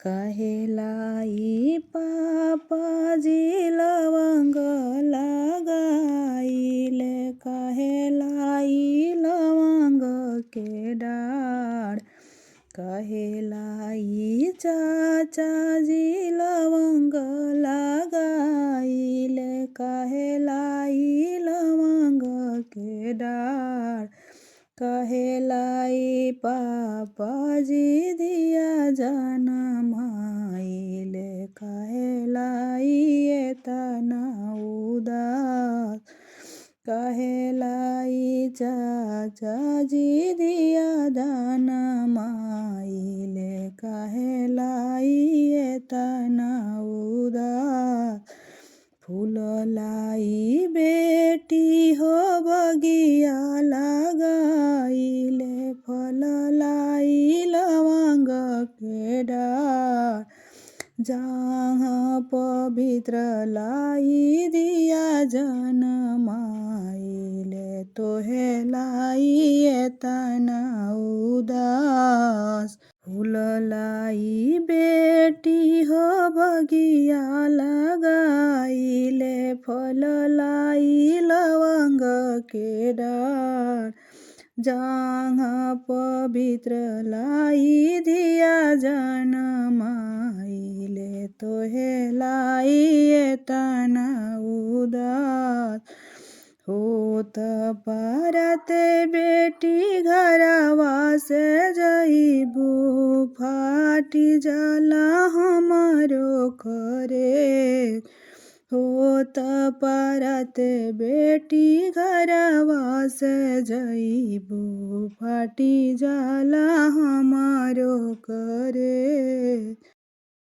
कहेलाई पापाजी लवंग लगाइले, कहेलाई लवंग के डाढ़। कहेलाई चाचाजी लवंग लगाइले, कहेलाई लवंग के डाढ़। कहेलाई पापाजी दिया जनमाइले, कहेलाई एतना उदास। कहेलाई चाचाजी दिया जनमाइले, कहेलाई एतना उदास। फूललाई बेटी हो बगिया लगाइले, फललाई लवंग के डाढ़। जहाँ पवित्र लाई दिया जनमाइले, तोहे लाई एतना उदास। फूललाई बेटी हो बगिया लगाइले, फललाई लवंग के डाढ़। जहाँ पवित्र लाई दिया जनमाइले, तोहे लाई एतना उदास। होत परते बेटी घरवा से जइबू, फाटी जाला हमारो करे। होत परते बेटी घरवा से जइबू, फाटी जाला हमारो करे।